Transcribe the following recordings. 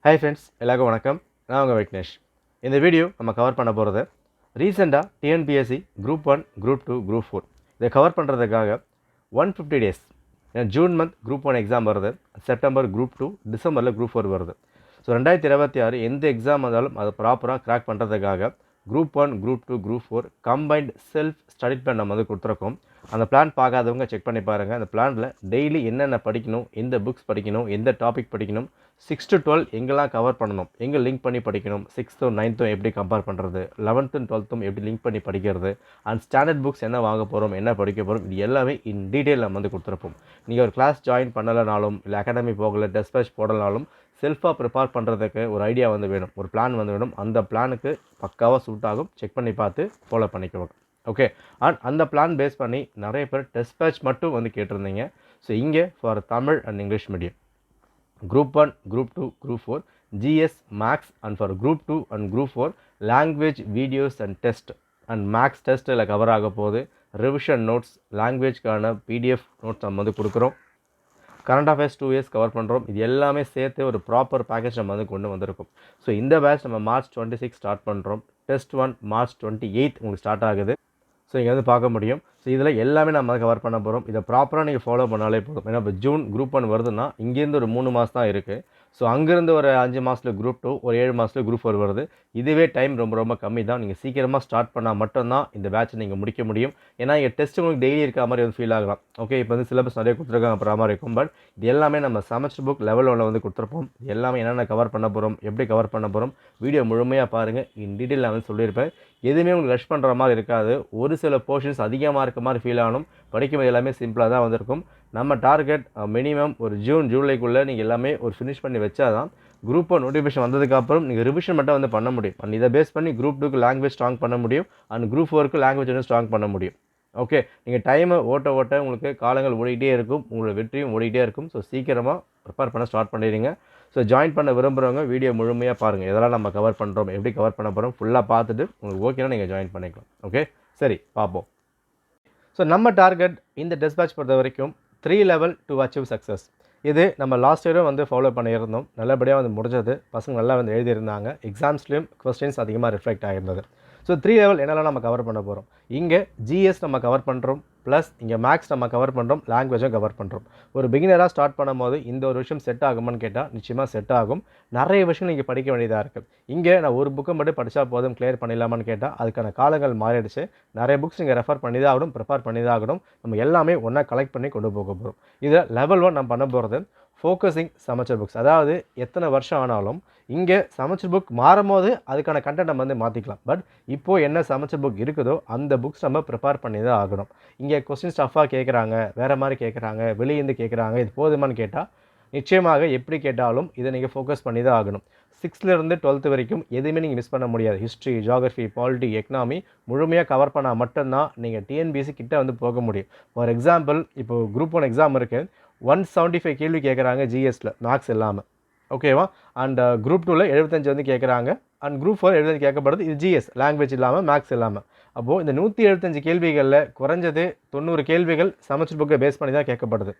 Hi friends, எல்லாருக்கும் வணக்கம். நான் உங்கள் விக்னேஷ். இந்த வீடியோ நம்ம கவர் பண்ண போகிறது ரீசெண்டாக டிஎன்பிஎஸ்சி குரூப் 1, குரூப் 2, குரூப் 4 இதை கவர் பண்ணுறதுக்காக 150 days. June month group 1 exam வருது, செப்டம்பர் குரூப் 2, டிசம்பரில் குரூப் 4 வருது. ஸோ 2026 எந்த எக்ஸாம் வந்தாலும் அதை ப்ராப்பராக கிராக் பண்ணுறதுக்காக group 1, group 2, group 4 combined self study plan நம்ம கொடுத்துருக்கோம். அந்த பிளான் பார்க்காதவங்க செக் பண்ணி பாருங்கள். அந்த பிளானில் டெய்லி என்னென்ன படிக்கணும், எந்த புக்ஸ் படிக்கணும், எந்த டாபிக் படிக்கணும், 6 to 12 எங்கெல்லாம் கவர் பண்ணணும், எங்கே லிங்க் பண்ணி படிக்கணும், 6th 9th எப்படி கம்பேர் பண்ணுறது, 11th 12th எப்படி லிங்க் பண்ணி படிக்கிறது, அண்ட் ஸ்டாண்டர்ட் புக்ஸ் என்ன வாங்க போகிறோம், என்ன படிக்க போகிறோம், இது எல்லாமே இன் டீட்டெயில் நம்ம கொடுத்துருப்போம். நீங்கள் ஒரு கிளாஸ் ஜாயின் பண்ணலைனாலும், இல்லை அகாடமி போகலை, டெஸ்ட் பேட்ச் போடலனாலும் செல்ஃபாக ப்ரிப்பேர் பண்ணுறதுக்கு ஒரு ஐடியா வேணும், ஒரு பிளான் வேணும். அந்த பிளானுக்கு பக்காவாக சூட் ஆகும். செக் பண்ணி பார்த்து ஃபாலோ பண்ணிக்குவாங்க. ஓகே, அண்ட் அந்த பிளான் பேஸ் பண்ணி நிறைய பேர் டெஸ்ட் பேட்ச் மட்டும் கேட்டிருந்தீங்க. ஸோ இங்கே for Tamil and English medium group 1, group 2, group 4 GS maths, and for group 2 and group 4 language videos and test and maths டெஸ்ட்டில் கவர் ஆக போகுது. ரிவிஷன் நோட்ஸ், லாங்குவேஜ்க்கான PDF நோட்ஸ் நம்ம கொடுக்குறோம். கரண்ட் அஃபேர்ஸ் 2 இயர்ஸ் கவர் பண்ணுறோம். இது எல்லாமே சேர்த்து ஒரு ப்ராப்பர் பேக்கேஜ் நம்ம கொண்டு வந்திருக்கோம். ஸோ இந்த பேட்ச் நம்ம March 26 ஸ்டார்ட் பண்ணுறோம். டெஸ்ட் 1 March 28 உங்களுக்கு ஸ்டார்ட் ஆகுது. ஸோ இங்கே பார்க்க முடியும். ஸோ இதில் எல்லாமே நம்ம கவர் பண்ண போகிறோம். இதை ப்ராப்பராக நீங்கள் ஃபாலோ பண்ணாலே போதும். ஏன்னா இப்போ ஜூன் குரூப் 1 வருதுன்னா இங்கேருந்து ஒரு 3 மாதம் தான் இருக்குது. ஸோ அங்கேருந்து ஒரு 5 மாதத்தில் குரூப் 2, ஒரு 7 மாதத்தில் குரூப் 4 வருது. இதுவே டைம் ரொம்ப கம்மி தான். நீங்கள் சீக்கிரமாக ஸ்டார்ட் பண்ணால் மட்டும்தான் இந்த பேட்சை நீங்கள் முடிக்க முடியும். ஏன்னா இங்கே டெஸ்ட் உங்களுக்கு டெய்லி இருக்க மாதிரி ஃபீல் ஆகலாம். ஓகே, இப்போ சிலபஸ் நிறைய கொடுத்துருக்காங்க அப்புறம் மாதிரி இருக்கும். பட் இது எல்லாமே நம்ம செமஸ்டர் புக் லெவல் 1 கொடுத்துருப்போம். இது எல்லாமே என்னென்ன கவர் பண்ண போகிறோம், எப்படி கவர் பண்ண போகிறோம், வீடியோ முழுமையாக பாருங்கள். இன் டீட்டெயில் நான் சொல்லியிருப்பேன். எதுவுமே உங்களுக்கு ரஷ் பண்ணுற மாதிரி இருக்காது. ஒரு சில போர்ஷன்ஸ் அதிகமாக இருக்க மாதிரி ஃபீல் ஆகணும். படிக்கும்போது எல்லாமே சிம்பிளாக தான் வந்திருக்கும். நம்ம டார்கெட் மினிமம் ஒரு ஜூலைக்குள்ளே நீங்கள் எல்லாமே ஒரு ஃபினிஷ் பண்ணி வச்சா தான் குரூப் 1 நோட்டிஃபிகேஷன் வந்ததுக்கப்புறம் நீங்கள் ரிவிஷன் மட்டும் பண்ண முடியும். அண்ட் இதை பேஸ் பண்ணி குரூப் 2க்கு லாங்குவேஜ் ஸ்ட்ராங் பண்ண முடியும், அண்ட் குரூப் 4க்கு லாங்குவேஜ் ஸ்ட்ராங் பண்ண முடியும். ஓகே, நீங்கள் டைமை ஓட்ட உங்களுக்கு காலங்கள் ஓடிக்கிட்டே இருக்கும், உங்களோட வெற்றியும் ஓடிக்கிட்டே இருக்கும். ஸோ சீக்கிரமாக ப்ரிப்பேர் பண்ண ஸ்டார்ட் பண்ணிடுங்க. ஸோ ஜாயின் பண்ண விரும்புகிறவங்க வீடியோ முழுமையாக பாருங்கள். எதெல்லாம் நம்ம கவர் பண்ணுறோம், எப்படி கவர் பண்ண போகிறோம் ஃபுல்லாக பார்த்துட்டு உங்களுக்கு ஓகேனா நீங்கள் ஜாயின் பண்ணிக்கலாம். ஓகே, சரி பார்ப்போம். ஸோ நம்ம டார்கெட் இந்த டெஸ்ட் பேட்ச் பொறுத்த வரைக்கும் 3 level to achieve success. இது நம்ம லாஸ்ட் இயரும் ஃபாலோ பண்ணியிருந்தோம். நல்லபடியாக முடிஞ்சது. பசங்க நல்லா எழுதியிருந்தாங்க. எக்ஸாம்ஸ்லேயும் கொஸ்டின்ஸ் அதிகமாக ரிஃப்ளெக்ட் ஆகிருந்தது. ஸோ 3 level என்னெல்லாம் நம்ம கவர் பண்ண போகிறோம். இங்கே GS நம்ம கவர் பண்ணுறோம், ப்ளஸ் இங்கே மேக்ஸ் நம்ம கவர் பண்ணுறோம், லாங்குவேஜும் கவர் பண்ணுறோம். ஒரு பிகினராக ஸ்டார்ட் பண்ணும்போது இந்த ஒரு விஷயம் செட் ஆகுமான்னு கேட்டால் நிச்சயமாக செட் ஆகும். நிறைய விஷயம் நீங்கள் படிக்க வேண்டியதாக இருக்குது. இங்கே நான் ஒரு புக்கை மட்டும் படித்தா போதும் கிளியர் பண்ணிடலாமான்னு கேட்டால் அதுக்கான காலங்கள் மாறிடுச்சு. நிறைய புக்ஸ் நீங்கள் ரெஃபர் பண்ணி தான் ஆகணும், ப்ரிப்பேர் பண்ணி தான் ஆகணும். நம்ம எல்லாமே ஒன்றா கலெக்ட் பண்ணி கொண்டு போக போகிறோம். இதில் லெவல் 1 நம்ம பண்ண போகிறது ஃபோக்கஸிங் சமச்சர் புக்ஸ். அதாவது எத்தனை வருஷம் ஆனாலும் இங்கே சமச்சர் புக் மாறும்போது அதுக்கான கண்டென்ட் நம்ம மாற்றிக்கலாம். பட் இப்போது என்ன சமச்சர் புக் இருக்குதோ அந்த புக்ஸ் நம்ம ப்ரிப்பேர் பண்ணி தான் ஆகணும். இங்கே கொஸ்டின் ஸ்டஃபாக கேட்குறாங்க, வேறு மாதிரி கேட்குறாங்க, வெளியேந்து கேட்குறாங்க, இது போதுமான்னு கேட்டால் நிச்சயமாக எப்படி கேட்டாலும் இதை நீங்கள் ஃபோக்கஸ் பண்ணி தான் ஆகணும். 6th 12th வரைக்கும் எதுவுமே நீங்கள் மிஸ் பண்ண முடியாது. ஹிஸ்ட்ரி, ஜியாகிரஃபி, பாலிட்டி, எக்கனாமி முழுமையாக கவர் பண்ணால் மட்டும்தான் நீங்கள் டிஎன்பிஎஸ்சி கிட்ட போக முடியும். ஃபார் எக்ஸாம்பிள் இப்போது குரூப் 1 எக்ஸாம் இருக்குது. 175 கேள்வி கேட்குறாங்க GSல மேக்ஸ் இல்லாமல். ஓகேவா? அண்ட் குரூப் 2ல் 75 கேட்குறாங்க. And group 4 75 கேட்கப்படுது. இது GS லாங்குவேஜ் இல்லாமல், மேக்ஸ் இல்லாமல். அப்போது இந்த 175 கேள்விகளில் குறைஞ்சது 90 கேள்விகள் சமச்சர் புக்கை பேஸ் பண்ணி தான் கேட்கப்படுது.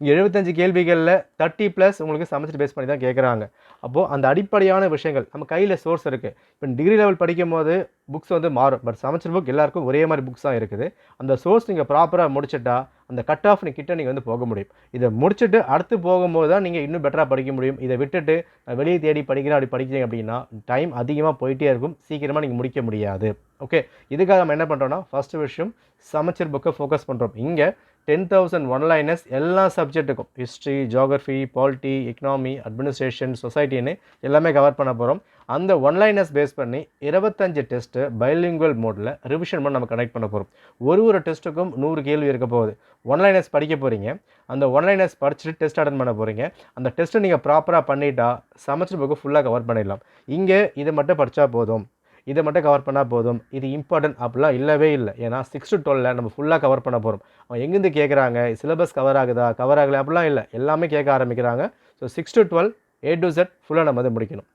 இங்கே 75 கேள்விகளில் 30+ உங்களுக்கு சமச்சர் பேஸ் பண்ணி தான் கேட்குறாங்க. அப்போது அந்த அடிப்படையான விஷயங்கள் நம்ம கையில் சோர்ஸ் இருக்குது. இப்போ டிகிரி லெவல் படிக்கும் போது புக்ஸ் மாறும். பட் சமச்சர் புக் எல்லாருக்கும் ஒரே மாதிரி புக்ஸ் தான் இருக்குது. அந்த சோர்ஸ் நீங்கள் ப்ராப்பராக முடிச்சுட்டா அந்த கட் ஆஃப் கிட்ட நீங்கள் போக முடியும். இதை முடிச்சுட்டு அடுத்து போகும்போது தான் நீங்கள் இன்னும் பெட்டராக படிக்க முடியும். இதை விட்டுட்டு வெளியே தேடி படிக்கிறேன் அப்படி படிக்கிறீங்க அப்படின்னா டைம் அதிகமாக போயிட்டே இருக்கும், சீக்கிரமாக நீங்கள் முடிக்க முடியாது. ஓகே, இதுக்காக நம்ம என்ன பண்ணுறோன்னா ஃபஸ்ட்டு விஷயம் சமச்சர் புக்கை ஃபோக்கஸ் பண்ணுறோம். இங்கே 10,000 ஒன்லைனர்ஸ் எல்லா சப்ஜெக்ட்டுக்கும் history, geography, polity, economy, administration, சொசைட்டின்னு எல்லாமே கவர் பண்ண போகிறோம். அந்த ஒன்லைனர்ஸ் பேஸ் பண்ணி 25 டெஸ்ட்டு பைலிங்குவல் மோடில் ரிவிஷன் பண்ணி நம்ம கனெக்ட் பண்ண போகிறோம். ஒரு டெஸ்ட்டுக்கும் 100 கேள்வி இருக்க போகுது. ஒன்லைனர்ஸ் படிக்க போகிறீங்க, அந்த ஒன்லைனர்ஸ் படிச்சுட்டு டெஸ்ட் அட்டன் பண்ண போகிறீங்க. அந்த டெஸ்ட்டை நீங்கள் ப்ராப்பராக பண்ணிட்டா சமச்சர் புக்கு ஃபுல்லாக கவர் பண்ணிடலாம். இங்கே இதை மட்டும் படித்தா போதும், இதை மட்டும் கவர் பண்ணால் போதும், இது இம்பார்ட்டன்ட் அப்படிலாம் இல்லவே இல்லை. ஏன்னா 6 to 12 நம்ம ஃபுல்லாக கவர் பண்ண போகிறோம். அவன் எங்கேருந்து கேட்குறாங்க, சிலபஸ் கவர் ஆகுதா, கவர் ஆகலை அப்படிலாம் இல்லை, எல்லாமே கேட்க ஆரம்பிக்கிறாங்க. So 6 to 12 A to Z ஃபுல்லாக நம்ம முடிக்கணும்.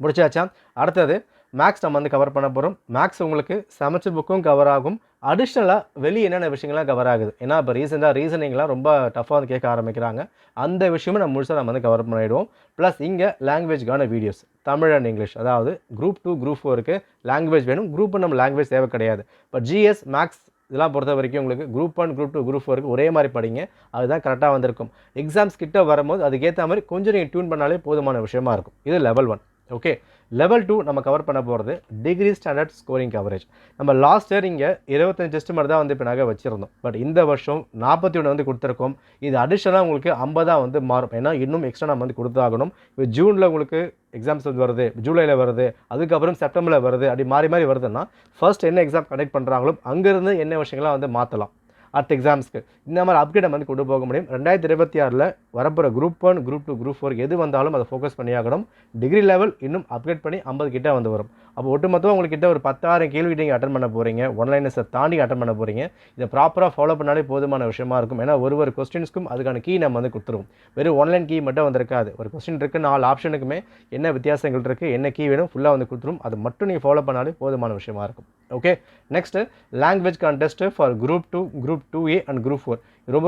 முடிச்சாச்சா? அடுத்தது மேக்ஸ் நம்ம வந்து கவர் பண்ண போகிறோம். மேக்ஸ் உங்களுக்கு சமச்சீர் புக்கும் கவர் ஆகும். அடிஷ்னலாக வெளியே என்னென்ன விஷயங்கள்லாம் கவர் ஆகுது, ஏன்னா இப்போ ரீசெண்டாக ரீசனிங்லாம் ரொம்ப டஃப்பாக வந்து கேட்க ஆரம்பிக்கிறாங்க. அந்த விஷயமும் நம்ம முழுசாக நம்ம வந்து கவர் பண்ணிவிடுவோம். ப்ளஸ் இங்கே லாங்குவேஜ்க்கான வீடியோஸ் தமிழ் அண்ட் இங்கிலீஷ், அதாவது குரூப் 2 குரூப் 4க்கு லாங்குவேஜ் வேணும். குரூப் 1 நம்ம லாங்குவேஜ் தேவை கிடையாது. இப்போ ஜிஎஸ் மேக்ஸ் இதெல்லாம் பொறுத்த வரைக்கும் உங்களுக்கு குரூப் 1 குரூப் 2 குரூப் 4க்கு ஒரே மாதிரி படிங்க. அதுதான் கரெக்டாக வந்திருக்கும். எக்ஸாம்ஸ் கிட்ட வரும்போது அதுக்கேற்ற மாதிரி கொஞ்சம் நீங்கள் டியூன் பண்ணாலே போதுமான விஷயமா இருக்கும். இது லெவல் 1. ஓகே, லெவல் 2 நம்ம கவர் பண்ண போகிறது டிகிரி ஸ்டாண்டர்ட் ஸ்கோரிங் கவரேஜ். நம்ம லாஸ்ட் இயர் இங்கே 25 டெஸ்ட் மாதிரி தான் வந்து இப்போ நாங்கள் வச்சுருந்தோம். பட் இந்த வருஷம் 41 வந்து கொடுத்துருக்கோம். இது அடிஷனலாக உங்களுக்கு 50 வந்து மாறும். ஏன்னா இன்னும் எக்ஸ்ட்ரா நம்ம வந்து கொடுத்தாகணும். இப்போ ஜூனில் உங்களுக்கு எக்ஸாம்ஸ் வந்து வருது, ஜூலையில் வருது, அதுக்கப்புறம் செப்டம்பரில் வருது, அப்படி மாறி மாறி வருதுன்னா ஃபர்ஸ்ட் என்ன எக்ஸாம் கண்டக்ட் பண்ணுறாங்களோ அங்கேருந்து என்ன விஷயங்கள்லாம் வந்து மாற்றலாம் அடுத்த எக்ஸாம்ஸ்க்கு இந்த மாதிரி அப்டேட் வந்து கொண்டு போக முடியும். 2026 வரப்போகிற குரூப் 1 குரூப் 2 குரூப் 4 எது வந்தாலும் அதை ஃபோக்கஸ் பண்ணியாகணும். டிகிரி லெவல் இன்னும் அப்டேட் பண்ணி 50 கிட்ட வந்து வரும். அப்போ ஒட்டுமொத்தமாக உங்கள்கிட்ட ஒரு 10,000 கேள்வி நீங்கள் அட்டன் பண்ண போகிறீங்க. ஒன்லைனஸை தாண்டி அட்டன் பண்ண போகிறீங்க. இதை ப்ராப்பராக ஃபாலோ பண்ணாலே போதுமான விஷயமா இருக்கும். ஏன்னா ஒரு கொஸ்டின்ஸ்க்கும் அதுக்கான கீ நம்ம வந்து கொடுத்துருவோம். வெறும் ஒன்லைன் கீ மட்டும் வந்திருக்காது. ஒரு கொஸ்டின் இருக்குது, 4 ஆப்ஷனுக்குமே என்ன வித்தியாசங்கள் இருக்குது, என்ன கீ வேணும் ஃபுல்லாக வந்து கொடுத்துரும். அது மட்டும் நீங்கள் ஃபாலோ பண்ணாலே போதுமான விஷயமா இருக்கும். Okay, next language contest for group 2 group 2A and group 4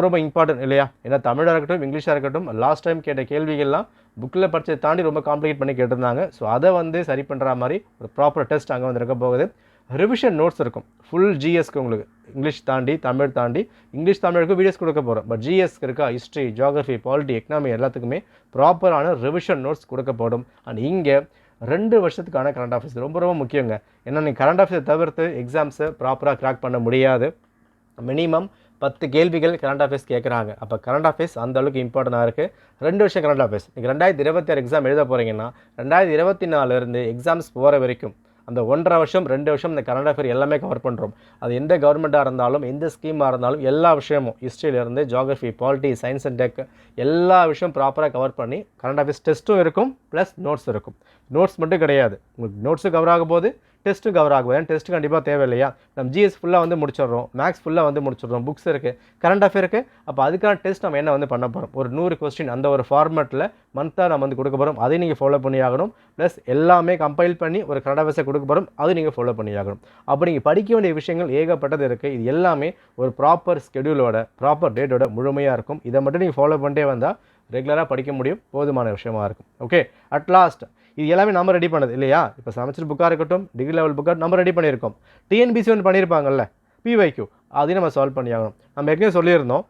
ரொம்ப இம்பார்ட்டன்ட் இல்லையா? ஏன்னா தமிழாக இருக்கட்டும் இங்கிலீஷாக இருக்கட்டும் லாஸ்ட் டைம் கேட்ட கேள்விகள்லாம் புக்கில் படிச்சதை தாண்டி ரொம்ப காம்ப்ளிகேட் பண்ணி கேட்டிருந்தாங்க. ஸோ அதை வந்து சரி பண்ணுற மாதிரி ஒரு ப்ராப்பர் டெஸ்ட் அங்கே வந்து இருக்க போகுது. ரிவிஷன் நோட்ஸ் இருக்கும் ஃபுல் ஜிஎஸ்க்கு. உங்களுக்கு இங்கிலீஷ் தாண்டி தமிழ் தாண்டி இங்கிலீஷ் தமிழுக்கு வீடியோஸ் கொடுக்க போகிறோம். பட் ஜிஎஸ்க்கு இருக்கா ஹிஸ்ட்ரி, ஜியாகிரஃபி, பாலிட்டி, எக்கனாமி எல்லாத்துக்குமே ப்ராப்பரான ரிவிஷன் நோட்ஸ் கொடுக்கப்படும். அண்ட் இங்கே 2 வருஷத்துக்கான கரண்ட் அஃபேர்ஸ் ரொம்ப முக்கியங்க. ஏன்னா நீங்கள் கரண்ட் அஃபேர்ஸை தவிர்த்து எக்ஸாம்ஸை ப்ராப்பராக கிராக் பண்ண முடியாது. மினிமம் 10 கேள்விகள் கரண்ட் அஃபேர்ஸ் கேட்குறாங்க. அப்போ கரண்ட் அஃபேர்ஸ் அந்த அளவுக்கு இம்பார்ட்டண்டாக இருக்குது. 2 வருஷம் கரண்ட் அஃபேர்ஸ். நீங்கள் 2026 எக்ஸாம் எழுத போகிறீங்கன்னா 2024 எக்ஸாம்ஸ் போகிற வரைக்கும் அந்த 1.5 வருஷம் 2 வருஷம் இந்த கரண்ட் அஃபேர் எல்லாமே கவர் பண்ணுறோம். அது எந்த கவர்மெண்ட்டாக இருந்தாலும் எந்த ஸ்கீமாக இருந்தாலும் எல்லா விஷயமும் ஹிஸ்ட்ரியிலேருந்து geography, polity, science and tech எல்லா விஷயம் ப்ராப்பராக கவர் பண்ணி கரண்ட் அஃபேர்ஸ் டெஸ்ட்டும் இருக்கும் ப்ளஸ் நோட்ஸ் இருக்கும். நோட்ஸ் மட்டும் கிடையாது, உங்களுக்கு நோட்ஸும் கவர் ஆக போது, டெஸ்ட்டும் கவர் ஆகும். ஏன்னா டெஸ்ட்டு கண்டிப்பாக தேவை இல்லையா? நம்ம ஜிஎஸ் ஃபுல்லாக வந்து முடிச்சிடுறோம், மேக்ஸ் ஃபுல்லாக வந்து முடிச்சிடுறோம், புக்ஸ் இருக்குது, கரண்ட் அஃபேர் இருக்குது. அப்போ அதுக்கான டெஸ்ட் நம்ம என்ன வந்து பண்ண போகிறோம், ஒரு 100 கொஸ்டின் அந்த ஒரு ஃபார்மேட்டில் மந்த்தாக நம்ம வந்து கொடுக்க போகிறோம். அதை நீங்கள் ஃபாலோ பண்ணி ஆகணும். ப்ளஸ் எல்லாமே கம்பைல் பண்ணி ஒரு கரண்ட் அஃபேர்ஸை கொடுக்க போகிறோம், அது நீங்கள் ஃபாலோ பண்ணி ஆகணும். அப்போ நீங்கள் படிக்க வேண்டிய விஷயங்கள் ஏகப்பட்டது இருக்குது. இது எல்லாமே ஒரு ப்ராப்பர் ஸ்கெடியூலோட ப்ராப்பர் டேட்டோட முழுமையாக இருக்கும். இதை மட்டும் நீங்கள் ஃபாலோ பண்ணிட்டே வந்தால் ரெகுலராக படிக்க முடியும், போதுமான விஷயமா இருக்கும். ஓகே, அட் லாஸ்ட் இது எல்லாமே நம்ம ரெடி பண்ணது இல்லையா? இப்போ சமச்சீர் புக்காக இருக்கட்டும், டிகிரி லெவல் புக்காக நம்ம ரெடி பண்ணியிருக்கோம். டிஎன்பிசி வந்து பண்ணியிருப்பாங்கல்ல பிவைக்யூ, அதையும் நம்ம சால்வ் பண்ணி ஆகணும். நம்ம ஏற்கனவே சொல்லியிருந்தோம்,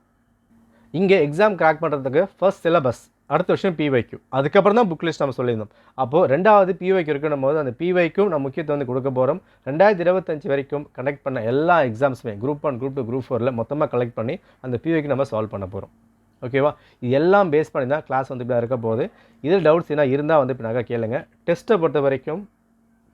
இங்கே எக்ஸாம் கிராக் பண்ணுறதுக்கு ஃபர்ஸ்ட் சிலபஸ், அடுத்த விஷயம் பிவைக்யூ, அதுக்கப்புறம் தான் புக் லிஸ்ட் நம்ம சொல்லியிருந்தோம். அப்போது 2வது பிவைக்யூ இருக்கணும் போது அந்த பிவைக்கும் நம்ம முக்கியத்துவம் வந்து கொடுக்க போகிறோம். 2025 வரைக்கும் கனெக்ட் பண்ண எல்லா எக்ஸாம்ஸுமே குரூப் 1 குரூப் 2 குரூப் 4 மொத்தமாக கலெக்ட் பண்ணி அந்த பிவைக்கு நம்ம சால்வ் பண்ண போகிறோம். ஓகேவா? இது எல்லாம் பேஸ் பண்ணி தான் கிளாஸ் வந்து இப்படி இருக்க போகுது. இதில் டவுட்ஸ் என்ன இருந்தால் வந்து இப்போ நாங்கள் கேளுங்க. டெஸ்ட்டை பொறுத்த வரைக்கும்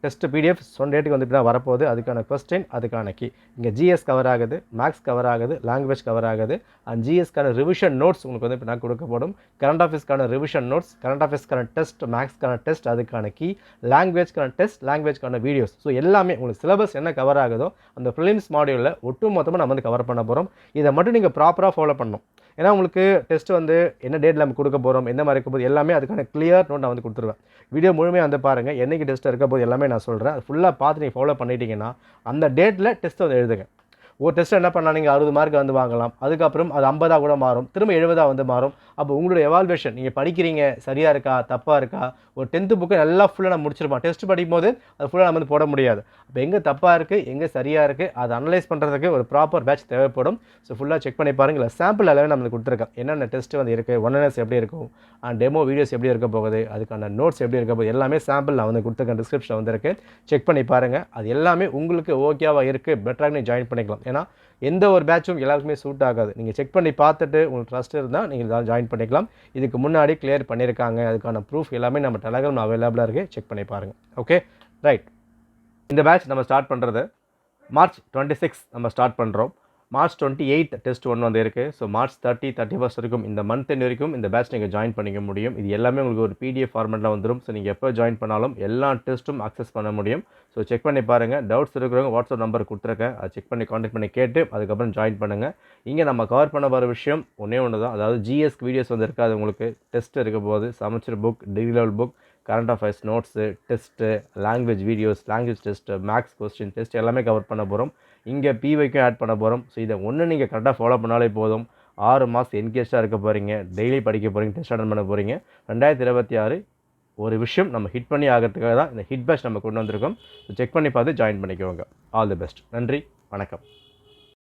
டெஸ்ட் பிடிஎஃப் சொன்ன டேட்டுக்கு வந்து இப்படி தான் வரப்போகுது. அதுக்கான கொஸ்டின், அதுக்கான கீ. இங்கே ஜிஎஸ் கவர் ஆகுது, மேக்ஸ் கவர் ஆகுது, லாங்குவேஜ் கவர் ஆகுது. அண்ட் ஜிஎஸ்க்கான ரிவிஷன் நோட்ஸ் உங்களுக்கு வந்து இப்போ நான் கொடுக்கப்படும். கரண்ட் அஃபேர்ஸ்க்கான ரிவிஷன் நோட்ஸ், கரண்ட் அஃபேர்ஸ்க்கான டெஸ்ட், மேக்ஸ்க்கான டெஸ்ட், அதுக்கான கீ, லாங்குவேஜ்க்கான டெஸ்ட், லாங்குவேஜ்க்கான வீடியோஸ். ஸோ எல்லாமே உங்களுக்கு சிலபஸ் என்ன கவர் ஆகுதோ அந்த ப்ரிலிம்ஸ் மாடியூலில் ஒட்டு மொத்தமாக நம்ம வந்து கவர் பண்ண போகிறோம். இதை மட்டும் நீங்கள் ப்ராப்பராக ஃபாலோ பண்ணணும். ஏன்னா உங்களுக்கு டெஸ்ட் வந்து என்ன டேட்டில் நம்ம கொடுக்க போகிறோம், எந்த மாதிரி இருக்க போது எல்லாமே அதுக்கான கிளியர் நோட் நான் வந்து கொடுத்துருவேன். வீடியோ முழுமையாக வந்து பாருங்கள், என்னைக்கு டெஸ்ட் இருக்க போது எல்லாமே நான் சொல்கிறேன். அது ஃபுல்லாக பார்த்து நீங்கள் ஃபாலோ பண்ணிட்டீங்கன்னா அந்த டேட்டில் டெஸ்ட் வந்து எழுதுங்க. ஒரு டெஸ்ட் என்ன பண்ணலாம், நீங்கள் 60 மார்க் வந்து வாங்கலாம். அதுக்கப்புறம் அது 50 கூட மாறும், திரும்ப 70 வந்து மாறும். அப்போ உங்களுடைய எவால்வேஷன், நீங்கள் படிக்கிறீங்க சரியாக இருக்கா தப்பாக இருக்கா. ஒரு 10th புக்கை நல்லா ஃபுல்லாக நம்ம முடிச்சிருப்போம். டெஸ்ட் படிக்கும் போது அது ஃபுல்லாக நம்ம வந்து போட முடியாது. அப்போ எங்கே தப்பாக இருக்குது, எங்கே சரியாக இருக்குது, அதை அனலைஸ் பண்ணுறதுக்கு ஒரு ப்ராப்பர் பேட்ச் தேவைப்படும். ஸோ ஃபுல்லாக செக் பண்ணி பாருங்கள். இல்லை சாம்பிள் எல்லாமே நம்ம கொடுத்துருக்கேன். என்னென்ன டெஸ்ட் வந்து இருக்குது, ஒன்லைனர்ஸ் எப்படி இருக்கும், டெமோ வீடியோஸ் எப்படி இருக்க போகுது, அதுக்கான நோட்ஸ் எப்படி இருக்க போகுது, எல்லாமே சாம்பிள் நான் வந்து கொடுத்துருக்கேன். டிஸ்கிரிப்ஷனில் வந்துருக்கு, செக் பண்ணி பாருங்கள். அது எல்லாமே உங்களுக்கு ஓகேவா இருக்குது, பெட்டராக நீங்கள் ஜாயின் பண்ணிக்கலாம். ஏன்னா எந்த ஒரு பேட்சும் எல்லாருக்குமே சூட் ஆகாது. நீங்கள் செக் பண்ணி பார்த்துட்டு உங்களுக்கு ட்ரஸ்ட் இருந்தால் நீங்கள் இதை ஜாயின் பண்ணிக்கலாம். இதுக்கு முன்னாடி கிளியர் பண்ணியிருக்காங்க, அதுக்கான ப்ரூஃப் எல்லாமே நம்ம டெலகிராமில் அவைலபிளாக இருக்குது, செக் பண்ணி பாருங்கள். Okay right. இந்த பேட்ச் நம்ம ஸ்டார்ட் பண்ணுறது மார்ச் 26 நம்ம ஸ்டார்ட் பண்ணுறோம். மார்ச் 28 டெஸ்ட் 1 வந்து இருக்குது. ஸோ மார்ச் 30, 31 வரைக்கும் இந்த மந்த் எண்ட் வரைக்கும் இந்த பேட்ச் நீங்கள் ஜாயின் பண்ணிக்க முடியும். இது எல்லாமே உங்களுக்கு ஒரு பிடிஎஃப் ஃபார்மெட்டில் வந்துடும். ஸோ நீங்கள் எப்போ ஜாயின் பண்ணாலும் எல்லா டெஸ்ட்டும் அக்சஸ் பண்ண முடியும். ஸோ செக் பண்ணி பாருங்கள். டவுட்ஸ் இருக்கிறவங்க வாட்ஸ்அப் நம்பர் கொடுத்துருக்கேன், அதை செக் பண்ணி கான்டாக்ட் பண்ணி கேட்டு அதுக்கப்புறம் ஜாயின் பண்ணுங்கள். இங்கே நம்ம கவர் பண்ண வர விஷயம் ஒன்றே ஒன்று தான். அதாவது ஜிஎஸ்க்கு வீடியோஸ் வந்து இருக்காது, உங்களுக்கு டெஸ்ட் இருக்க போது Samacheer book, degree level book, current affairs notes, test, language videos, language test, maths question test எல்லாமே கவர் பண்ண போகிறோம். இங்கே பிவைக்கும் ஆட் பண்ண போகிறோம். ஸோ இதை ஒன்று நீங்கள் கரெக்டாக ஃபாலோ பண்ணாலே போதும். 6 மாதம் என்கேஜாக இருக்க போகிறீங்க, டெய்லி படிக்க போகிறீங்க, டெஸ்ட் அட்டன் பண்ண போகிறீங்க. 2026 ஒரு விஷயம் நம்ம ஹிட் பண்ணி ஆகிறதுக்காக தான் இந்த ஹிட் பேட்ச் நம்ம கொண்டு வந்திருக்கோம். செக் பண்ணி பார்த்து ஜாயின் பண்ணிக்கோங்க. All the best. நன்றி, வணக்கம்.